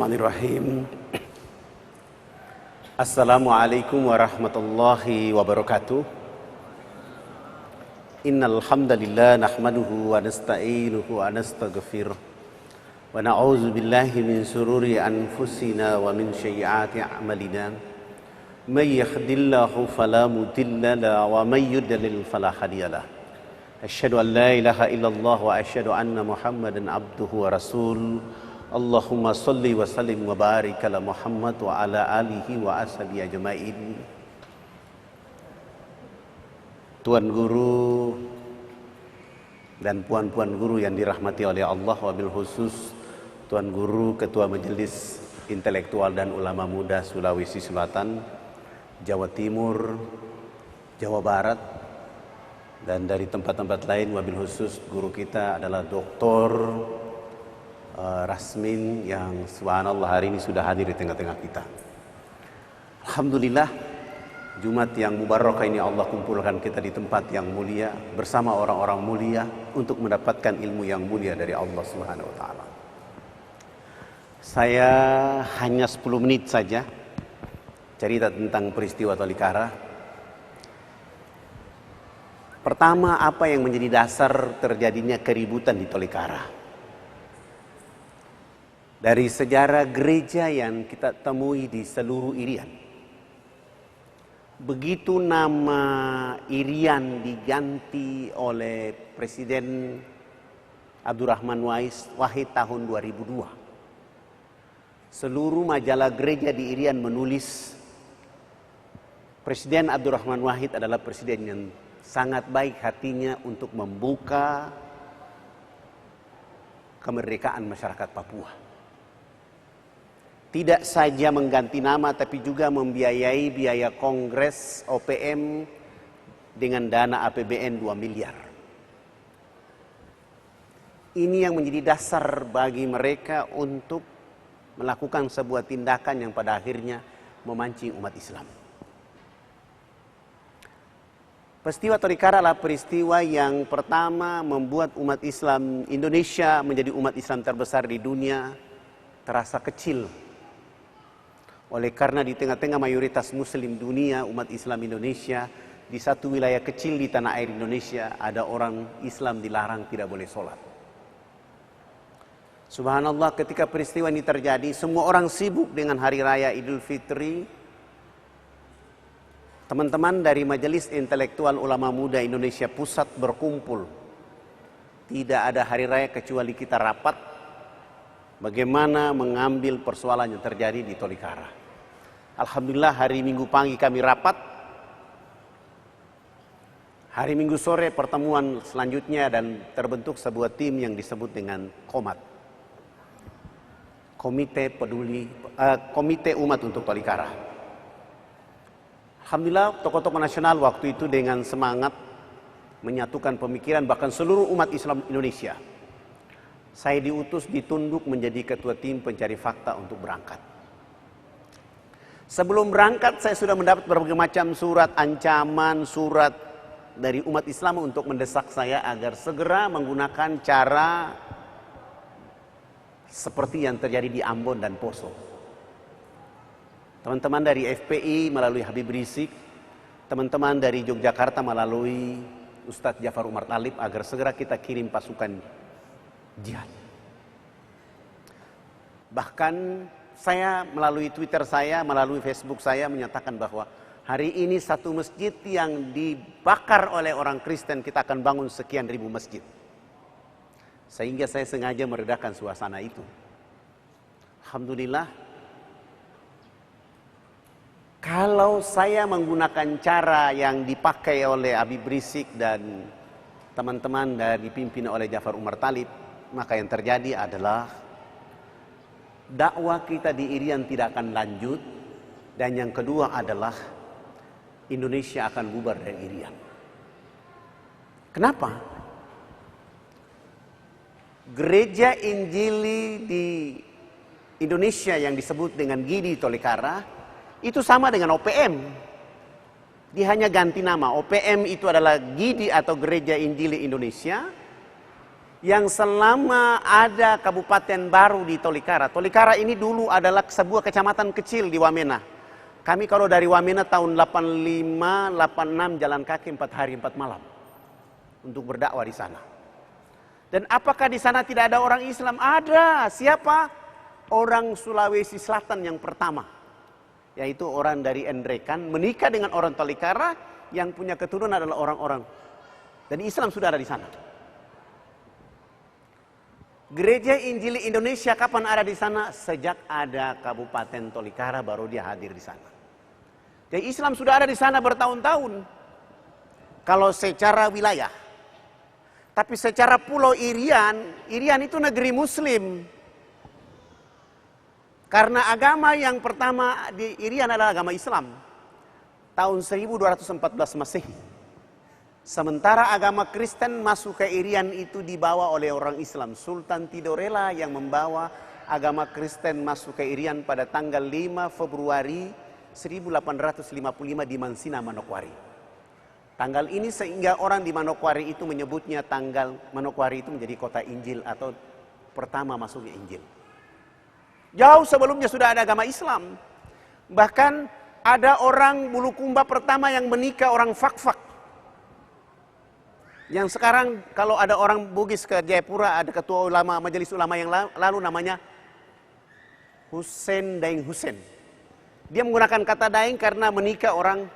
Bismillahirrahmanirrahim. Assalamualaikum warahmatullahi wabarakatuh. Innal hamdalillah nahmaduhu wa nasta'inuhu wa nastaghfiruh wa na'udzu billahi min shururi anfusina wa min sayyiati a'malina. May yahdihillahu fala mudilla lahu wa may yudlil fala hadiya lahu. Asyhadu an la ilaha illallah wa asyhadu anna Muhammadan abduhu wa rasul. Allahumma salli wa sallim wa barik ala Muhammad wa ala alihi wa ashabihi ajma'in. Tuan guru dan puan-puan guru yang dirahmati oleh Allah, wabil khusus Tuan Guru Ketua Majelis Intelektual dan Ulama Muda Sulawesi Selatan, Jawa Timur, Jawa Barat, dan dari tempat-tempat lain. Wabil khusus guru kita adalah Dr. Rasmin yang subhanallah hari ini sudah hadir di tengah-tengah kita. Alhamdulillah, Jumat yang mubarakah ini Allah kumpulkan kita di tempat yang mulia bersama orang-orang mulia untuk mendapatkan ilmu yang mulia dari Allah Subhanahu wa taala. Saya hanya 10 menit saja cerita tentang peristiwa Tolikara. Pertama, apa yang menjadi dasar terjadinya keributan di Tolikara? Dari sejarah gereja yang kita temui di seluruh Irian. Begitu nama Irian diganti oleh Presiden Abdurrahman Wahid tahun 2002. Seluruh majalah gereja di Irian menulis Presiden Abdurrahman Wahid adalah presiden yang sangat baik hatinya untuk membuka kemerdekaan masyarakat Papua. Tidak saja mengganti nama, tapi juga membiayai biaya kongres OPM dengan dana APBN 2 miliar. Ini yang menjadi dasar bagi mereka untuk melakukan sebuah tindakan yang pada akhirnya memancing umat Islam. Peristiwa Tolikara adalah peristiwa yang pertama membuat umat Islam Indonesia menjadi umat Islam terbesar di dunia terasa kecil. Oleh karena di tengah-tengah mayoritas muslim dunia, umat Islam Indonesia, di satu wilayah kecil di tanah air Indonesia, ada orang Islam dilarang tidak boleh sholat. Subhanallah, ketika peristiwa ini terjadi, semua orang sibuk dengan hari raya Idul Fitri. Teman-teman dari Majelis Intelektual Ulama Muda Indonesia Pusat berkumpul. Tidak ada hari raya kecuali kita rapat bagaimana mengambil persoalan yang terjadi di Tolikara. Alhamdulillah, hari Minggu pagi kami rapat. Hari Minggu sore pertemuan selanjutnya dan terbentuk sebuah tim yang disebut dengan KOMAT. Komite Umat untuk Tolikara. Alhamdulillah, tokoh-tokoh nasional waktu itu dengan semangat menyatukan pemikiran bahkan seluruh umat Islam Indonesia. Saya diutus ditunduk menjadi ketua tim pencari fakta untuk berangkat. Sebelum berangkat saya sudah mendapat berbagai macam surat ancaman, surat dari umat Islam untuk mendesak saya agar segera menggunakan cara seperti yang terjadi di Ambon dan Poso. Teman-teman dari FPI melalui Habib Rizik, teman-teman dari Yogyakarta melalui Ustadz Jafar Umar Talib agar segera kita kirim pasukan jihad. Bahkan saya melalui Twitter saya, melalui Facebook saya menyatakan bahwa hari ini satu masjid yang dibakar oleh orang Kristen kita akan bangun sekian ribu masjid. Sehingga saya sengaja meredakan suasana itu. Alhamdulillah, kalau saya menggunakan cara yang dipakai oleh Habib Rizik dan teman-teman dari dipimpin oleh Jafar Umar Talib, maka yang terjadi adalah dakwah kita di Irian tidak akan lanjut, dan yang kedua adalah Indonesia akan bubar dari Irian. Kenapa? Gereja Injili di Indonesia yang disebut dengan GIDI Tolikara itu sama dengan OPM. Dia hanya ganti nama. OPM itu adalah GIDI atau Gereja Injili Indonesia. yang selama ada kabupaten baru di Tolikara. Tolikara ini dulu adalah sebuah kecamatan kecil di Wamena. Kami kalau dari Wamena tahun 85, 86 jalan kaki 4 hari 4 malam untuk berdakwah di sana. Dan apakah di sana tidak ada orang Islam? Ada. Siapa? Orang Sulawesi Selatan yang pertama, yaitu orang dari Endrekan menikah dengan orang Tolikara yang punya keturunan adalah orang-orang. Dan Islam sudah ada di sana. Gereja Injili Indonesia kapan ada di sana? Sejak ada Kabupaten Tolikara baru dia hadir di sana. Jadi Islam sudah ada di sana bertahun-tahun. Kalau secara wilayah. Tapi secara pulau Irian, Irian itu negeri Muslim. Karena agama yang pertama di Irian adalah agama Islam. Tahun 1214 Masehi. Sementara agama Kristen masuk ke Irian itu dibawa oleh orang Islam. Sultan Tidorela yang membawa agama Kristen masuk ke Irian pada tanggal 5 Februari 1855 di Mansina, Manokwari. Tanggal ini sehingga orang di Manokwari itu menyebutnya tanggal Manokwari itu menjadi kota Injil atau pertama masuknya Injil. Jauh sebelumnya sudah ada agama Islam. Bahkan ada orang Bulukumba pertama yang menikah orang Fakfak. Yang sekarang kalau ada orang Bugis ke Jayapura, ada ketua ulama, majelis ulama yang lalu namanya Hussein Daeng Hussein. Dia menggunakan kata Daeng karena menikah orang,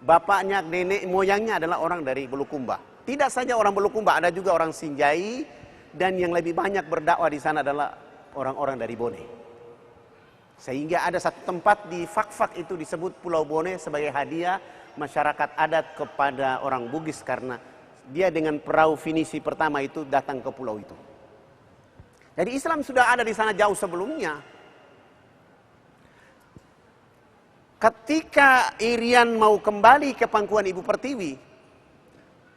bapaknya, nenek moyangnya adalah orang dari Bulukumba. Tidak saja orang Bulukumba, ada juga orang Sinjai, dan yang lebih banyak berdakwah di sana adalah orang-orang dari Bone. Sehingga ada satu tempat di Fakfak itu disebut Pulau Bone sebagai hadiah masyarakat adat kepada orang Bugis karena dia dengan perahu Finisi pertama itu datang ke pulau itu. Jadi Islam sudah ada di sana jauh sebelumnya. Ketika Irian mau kembali ke pangkuan Ibu Pertiwi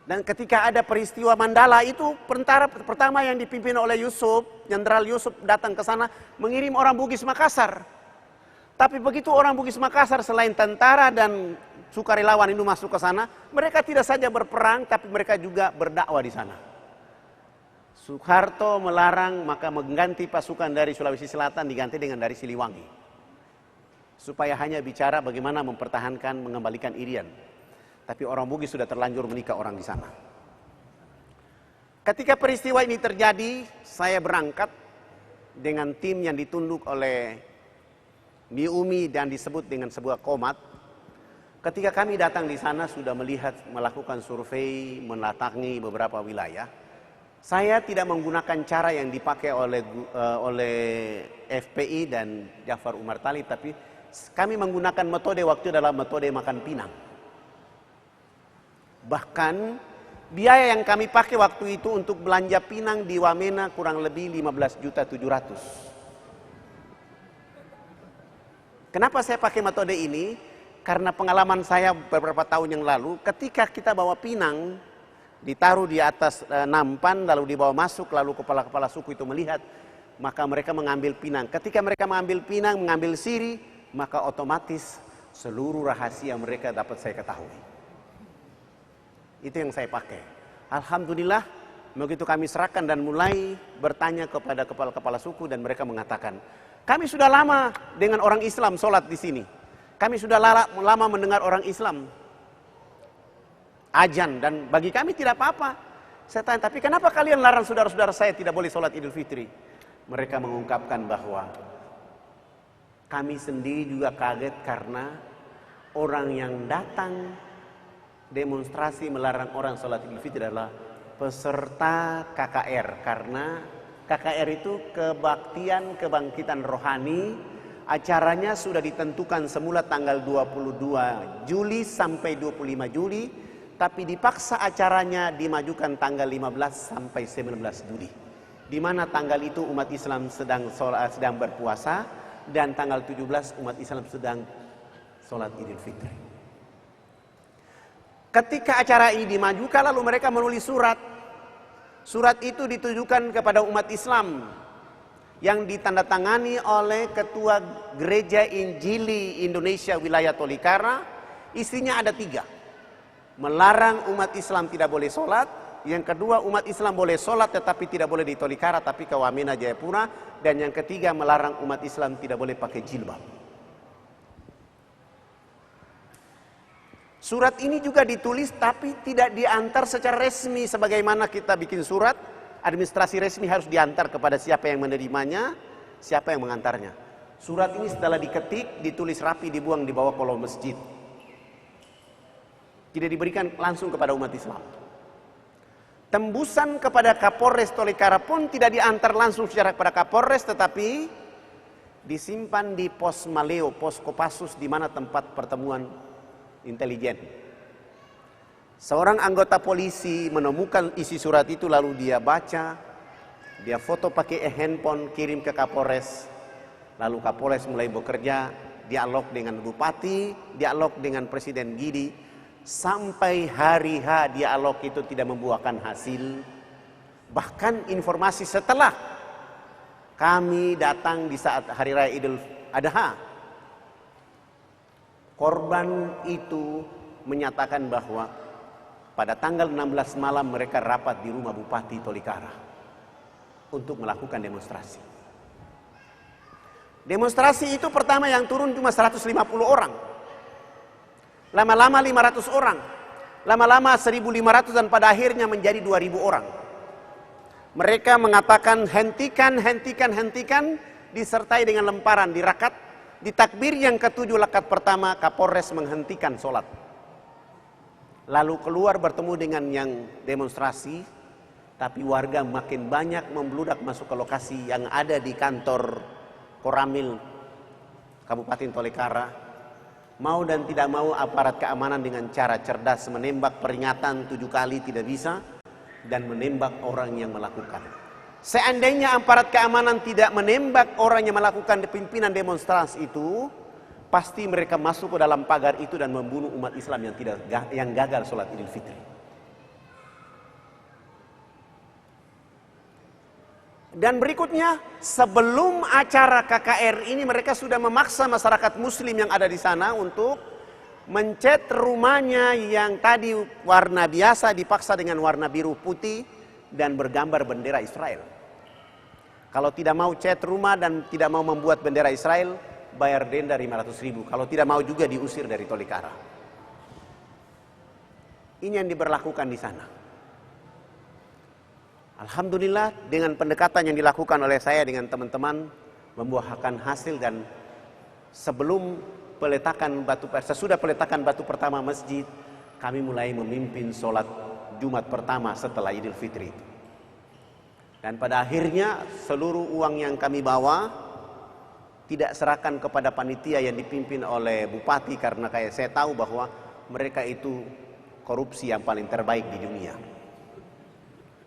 dan ketika ada peristiwa Mandala itu tentara pertama yang dipimpin oleh Yusuf, Jenderal Yusuf datang ke sana mengirim orang Bugis Makassar. Tapi begitu orang Bugis Makassar selain tentara dan sukarelawan itu masuk ke sana, mereka tidak saja berperang, tapi mereka juga berdakwah di sana. Soeharto melarang, maka mengganti pasukan dari Sulawesi Selatan diganti dengan dari Siliwangi. Supaya hanya bicara bagaimana mempertahankan, mengembalikan Irian. Tapi orang Bugis sudah terlanjur menikah orang di sana. Ketika peristiwa ini terjadi, saya berangkat dengan tim yang ditunduk oleh Miumi dan disebut dengan sebuah komat. Ketika kami datang di sana sudah melakukan survei, mendatangi beberapa wilayah. Saya tidak menggunakan cara yang dipakai oleh FPI dan Jafar Umar Talib, tapi kami menggunakan metode waktu adalah metode makan pinang. Bahkan biaya yang kami pakai waktu itu untuk belanja pinang di Wamena kurang lebih 15.700.000. Kenapa saya pakai metode ini? Karena pengalaman saya beberapa tahun yang lalu, ketika kita bawa pinang, ditaruh di atas nampan, lalu dibawa masuk, lalu kepala-kepala suku itu melihat, maka mereka mengambil pinang. Ketika mereka mengambil pinang, mengambil siri, maka otomatis seluruh rahasia mereka dapat saya ketahui. Itu yang saya pakai. Alhamdulillah, begitu kami serahkan dan mulai bertanya kepada kepala-kepala suku dan mereka mengatakan, kami sudah lama dengan orang Islam sholat di sini. Kami sudah lama mendengar orang Islam ajan dan bagi kami tidak apa-apa. Saya tanya, tapi kenapa kalian larang saudara-saudara saya tidak boleh sholat Idul Fitri? Mereka mengungkapkan bahwa kami sendiri juga kaget karena orang yang datang demonstrasi melarang orang sholat Idul Fitri adalah peserta KKR. Karena KKR itu kebangkitan rohani. Acaranya sudah ditentukan semula tanggal 22 Juli sampai 25 Juli. Tapi dipaksa acaranya dimajukan tanggal 15 sampai 19 Juli. Di mana tanggal itu umat Islam sedang berpuasa. Dan tanggal 17 umat Islam sedang sholat Idul Fitri. Ketika acara ini dimajukan lalu mereka menulis surat. Surat itu ditujukan kepada umat Islam yang ditandatangani oleh Ketua Gereja Injili Indonesia wilayah Tolikara. Isinya ada 3. Melarang umat Islam tidak boleh sholat, Yang kedua, umat Islam boleh sholat tetapi tidak boleh di Tolikara tapi ke Wamena Jayapura. Dan yang ketiga, melarang umat Islam tidak boleh pakai jilbab. Surat ini juga ditulis tapi tidak diantar secara resmi. Sebagaimana kita bikin surat, administrasi resmi harus diantar kepada siapa yang menerimanya, siapa yang mengantarnya. Surat ini setelah diketik, ditulis rapi, dibuang di bawah kolong masjid. Tidak diberikan langsung kepada umat Islam. Tembusan kepada Kapolres Tolikara pun tidak diantar langsung secara kepada Kapolres, tetapi disimpan di pos Maleo, pos Kopassus, di mana tempat pertemuan intelijen. Seorang anggota polisi menemukan isi surat itu, lalu dia baca, dia foto pakai handphone, kirim ke Kapolres. Lalu Kapolres mulai bekerja, dialog dengan Bupati, dialog dengan Presiden Gidi. Sampai hari H dialog itu tidak membuahkan hasil. Bahkan informasi setelah kami datang di saat Hari Raya Idul Adha, korban itu menyatakan bahwa pada tanggal 16 malam mereka rapat di rumah Bupati Tolikara untuk melakukan demonstrasi. Demonstrasi itu pertama yang turun cuma 150 orang. Lama-lama 500 orang. Lama-lama 1.500 dan pada akhirnya menjadi 2.000 orang. Mereka mengatakan hentikan, hentikan, hentikan, disertai dengan lemparan di rakaat. Di takbir yang ke-7 rakaat pertama, Kapolres menghentikan sholat. Lalu keluar bertemu dengan yang demonstrasi, tapi warga makin banyak membludak masuk ke lokasi yang ada di kantor Koramil Kabupaten Tolikara. Mau dan tidak mau aparat keamanan dengan cara cerdas menembak peringatan 7 kali tidak bisa dan menembak orang yang melakukan. Seandainya aparat keamanan tidak menembak orang yang melakukan pimpinan demonstrasi itu, pasti mereka masuk ke dalam pagar itu dan membunuh umat Islam yang gagal sholat Idul Fitri. Dan berikutnya, sebelum acara KKR ini mereka sudah memaksa masyarakat muslim yang ada di sana untuk mencat rumahnya yang tadi warna biasa dipaksa dengan warna biru putih dan bergambar bendera Israel. Kalau tidak mau cat rumah dan tidak mau membuat bendera Israel, bayar denda 500.000. Kalau tidak mau juga diusir dari Tolikara. Ini yang diberlakukan di sana. Alhamdulillah dengan pendekatan yang dilakukan oleh saya dengan teman-teman membuahkan hasil, dan sebelum peletakan sesudah peletakan batu pertama masjid, kami mulai memimpin sholat Jumat pertama setelah Idul Fitri. Dan pada akhirnya seluruh uang yang kami bawa tidak serahkan kepada panitia yang dipimpin oleh Bupati, karena kayak saya tahu bahwa mereka itu korupsi yang paling terbaik di dunia.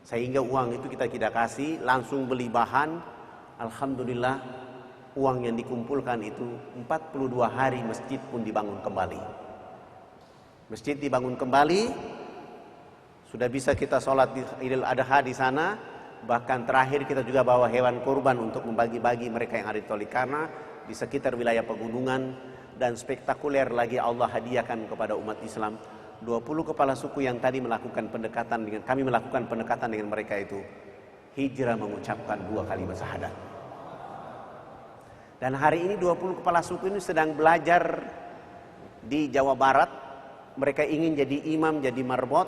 Sehingga uang itu kita tidak kasih, langsung beli bahan. Alhamdulillah uang yang dikumpulkan itu 42 hari masjid pun dibangun kembali. Masjid dibangun kembali, sudah bisa kita sholat di Idul Adha di sana. Bahkan terakhir kita juga bawa hewan kurban untuk membagi-bagi mereka yang ada di Tolikara di sekitar wilayah pegunungan. Dan spektakuler lagi Allah hadiahkan kepada umat Islam 20 kepala suku yang tadi melakukan pendekatan dengan kami, melakukan pendekatan dengan mereka itu hijrah mengucapkan 2 kalimat syahadat. Dan hari ini 20 kepala suku ini sedang belajar di Jawa Barat. Mereka ingin jadi imam, jadi marbot.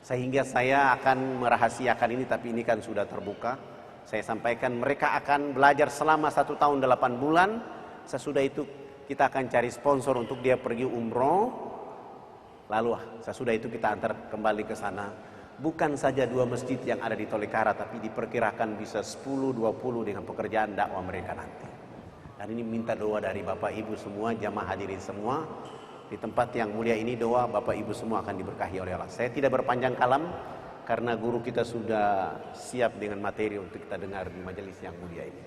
Sehingga saya akan merahasiakan ini, tapi ini kan sudah terbuka. Saya sampaikan mereka akan belajar selama 1 tahun 8 bulan. Sesudah itu kita akan cari sponsor untuk dia pergi umroh. Lalu sesudah itu kita antar kembali ke sana. Bukan saja 2 masjid yang ada di Tolikara, tapi diperkirakan bisa 10-20 dengan pekerjaan dakwah mereka nanti. Dan ini minta doa dari Bapak Ibu semua, jamaah hadirin semua. Di tempat yang mulia ini doa Bapak Ibu semua akan diberkahi oleh Allah. Saya tidak berpanjang kalam karena guru kita sudah siap dengan materi untuk kita dengar di majelis yang mulia ini.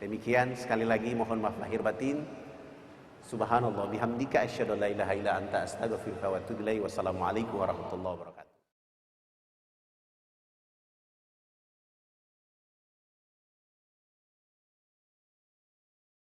Demikian, sekali lagi mohon maaf lahir batin. Subhanallah bihamdika asyhadu an la ilaha illa anta astaghfiruka wa atubu ilaik. Wassalamualaikum warahmatullahi wabarakatuh.